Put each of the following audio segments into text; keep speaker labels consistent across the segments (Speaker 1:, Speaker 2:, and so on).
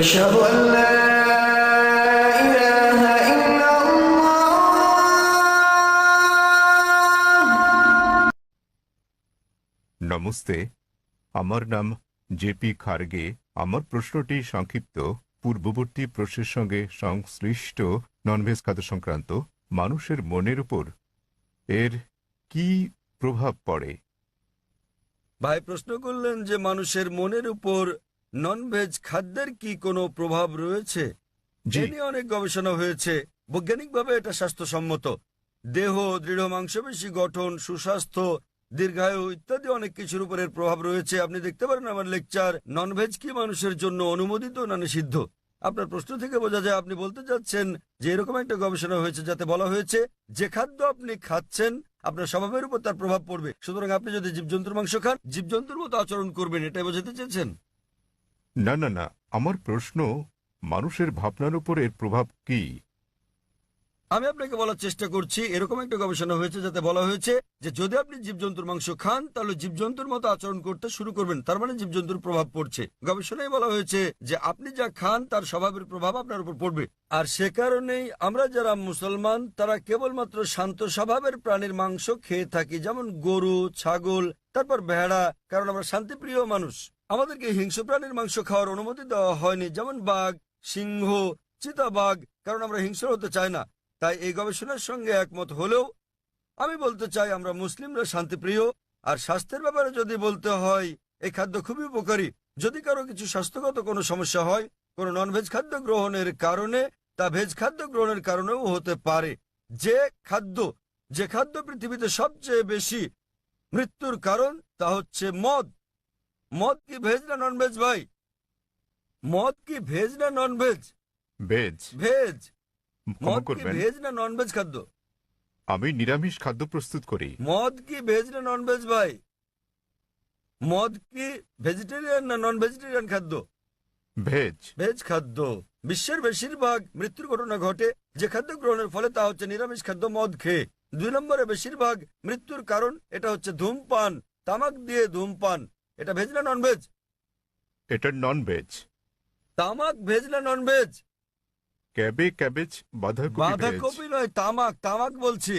Speaker 1: أشهد أن لا إله إلا الله।
Speaker 2: নমস্তে, আমার নাম জেপি খার্গে। আমার প্রশ্নটি সংক্ষিপ্ত পূর্ববর্তী প্রশ্নের সঙ্গে সংশ্লিষ্ট ননভেজ খাদ্য সংক্রান্ত। মানুষের মনের উপর এর কি প্রভাব পড়ে?
Speaker 3: ভাই প্রশ্ন করলেন যে মানুষের মনের উপর ননভেজ খাদ্যের কি কোনো প্রভাব রয়েছে।
Speaker 2: জি।
Speaker 3: এ নিয়ে অনেক গবেষণা হয়েছে। বৈজ্ঞানিকভাবে এটা স্বাস্থ্যসম্মত। দেহ, দৃঢ় মাংসপেশি গঠন, সুস্বাস্থ্য, দীর্ঘায়ু ইত্যাদি অনেক কিছুর উপর এর প্রভাব রয়েছে। আপনি দেখতে পারেন আমার লেকচার ননভেজ কি মানুষের জন্য অনুমোদিত না নিষিদ্ধ। আপনার প্রশ্ন থেকে বোঝা যায় আপনি বলতে চাচ্ছেন যে এরকম একটা গবেষণা হয়েছে যাতে বলা হয়েছে যে খাদ্য আপনি খাচ্ছেন আপনার স্বভাবের উপর তার প্রভাব পড়বে। সুতরাং আপনি যদি জীবজন্তুর মাংস খান জীবজন্তুর মতো আচরণ করবেন, এটাই বোঝাতে চেয়েছেন?
Speaker 2: না না না, আমার প্রশ্ন মানুষের ভাবনার উপর এর প্রভাব কি?
Speaker 3: আমি আপনাকে বলার চেষ্টা করছি এরকম একটা গবেষণা হয়েছে যাতে বলা হয়েছে যে যদি আপনি জীবজন্তুর মাংস খান তাহলে জীবজন্তুর মতো আচরণ করতে শুরু করবেন, তার মানে জীবজন্তুর প্রভাব পড়ছে। গবেষণায় বলা হয়েছে যে আপনি যা খান তার স্বভাবের প্রভাব আপনার উপর পড়বে। আর সে কারণেই আমরা যারা মুসলমান তারা কেবলমাত্র শান্ত স্বভাবের প্রাণীর মাংস খেয়ে থাকি, যেমন গরু, ছাগল, তারপর ভেড়া, কারণ আমরা শান্তিপ্রিয় মানুষ। আমাদেরকে হিংস্র প্রাণীর মাংস খাওয়ার অনুমতি দেওয়া হয়নি, যেমন বাঘ, সিংহ, চিতাবাঘ, কারণ আমরা হিংস্র হতে চাই না। তাই এই গবেষণার সঙ্গে একমত হলেও আমি বলতে চাই আমরা মুসলিমরা শান্তিপ্রিয়। আর স্বাস্থ্যের ব্যাপারে যদি বলতে হয় এই খাদ্য খুবই উপকারী। যদি কারো কিছু স্বাস্থ্যগত কোনো সমস্যা হয় কোনো ননভেজ খাদ্য গ্রহণের কারণে, তা ভেজ খাদ্য গ্রহণের কারণেও হতে পারে। যে খাদ্য পৃথিবীতে সবচেয়ে বেশি মৃত্যুর কারণ তা হচ্ছে মদ। মদ কি ভেজ না ননভেজ ভাই? মদ কি ভেজ না ননভেজ?
Speaker 2: ভেজ।
Speaker 3: ভেজ।
Speaker 2: ক্ষমা
Speaker 3: মদ কি
Speaker 2: করবেন,
Speaker 3: ভেজ না ননভেজ খাদ্য?
Speaker 2: আমি নিরামিষ খাদ্য প্রস্তুত করি।
Speaker 3: মদ কি ভেজ না ননভেজ ভাই? মদ কি ভেজিটেরিয়ান না নন ভেজিটেরিয়ান খাদ্য?
Speaker 2: ভেজ।
Speaker 3: ভেজ খাদ্য। বিশ্বের বেশিরভাগ মৃত্যুর ঘটনা ঘটে যে খাদ্য গ্রহণের ফলে, তা হচ্ছে নিরামিষ খাদ্য মদ খেয়ে। 2 নম্বরে বেশিরভাগ মৃত্যুর কারণ এটা হচ্ছে ধূমপান, তামাক দিয়ে ধূমপান। এটা ভেজ না ননভেজ?
Speaker 2: এটা নন ভেজ।
Speaker 3: তামাক ভেজ না ননভেজ?
Speaker 2: ক্যাবেজ বাঁধাকপি ভেজ।
Speaker 3: বাঁধাকপি নয়, তামাক। তামাক বলছি।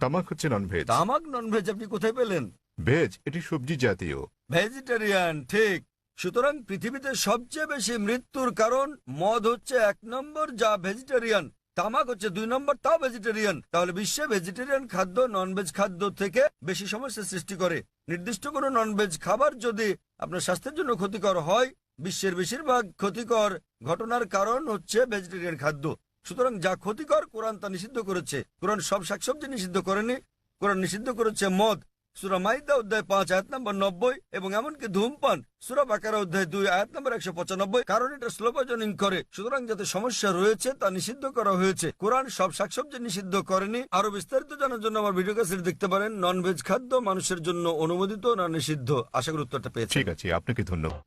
Speaker 2: তামাক হচ্ছে নন ভেজ।
Speaker 3: তামাক ননভেজ আপনি কোথায় পেলেন?
Speaker 2: ভেজ এটি সবজি জাতীয়।
Speaker 3: ভেজিটেরিয়ান, ঠিক। সুতরাং পৃথিবীতে সবচেয়ে বেশি মৃত্যুর কারণ মদ হচ্ছে 1 নম্বর, যা ভেজিটেরিয়ান। তামাক হচ্ছে 2 নম্বর, তাও ভেজিটেরিয়ান। তাহলে বিশ্বে ভেজিটেরিয়ান খাদ্য ননভেজ খাদ্য থেকে বেশি সমস্যা সৃষ্টি করে। নির্দিষ্ট কোনো ননভেজ খাবার যদি আপনার স্বাস্থ্যের জন্য ক্ষতিকর হয়, বিশ্বের বেশিরভাগ ক্ষতিকর ঘটনার কারণ হচ্ছে ভেজিটেরিয়ান খাদ্য। সুতরাং যা ক্ষতিকর কোরআন তা নিষিদ্ধ করেছে। কোরআন সব শাকসবজি নিষিদ্ধ করেনি, কোরআন নিষিদ্ধ করেছে মদ। সূরা মাইদা অধ্যায় 5 আয়াত নম্বর 90, এবং এমনকি ধূমপান সূরা বাকারা অধ্যায় 2 আয়াত নম্বর 195, কারণ এটা স্লো পয়জনিং করে। সুতরাং যাতে সমস্যা রয়েছে তা নিষিদ্ধ করা হয়েছে। কোরআন সব শাকসবজি নিষিদ্ধ করেনি। আরো বিস্তারিত জানার জন্য আমার ভিডিও ক্যাসেট দেখতে পারেন ননভেজ খাদ্য মানুষের জন্য অনুমোদিত না নিষিদ্ধ। আশা করি উত্তরটা পেয়েছেন।
Speaker 2: ঠিক আছে, আপনাকে ধন্যবাদ।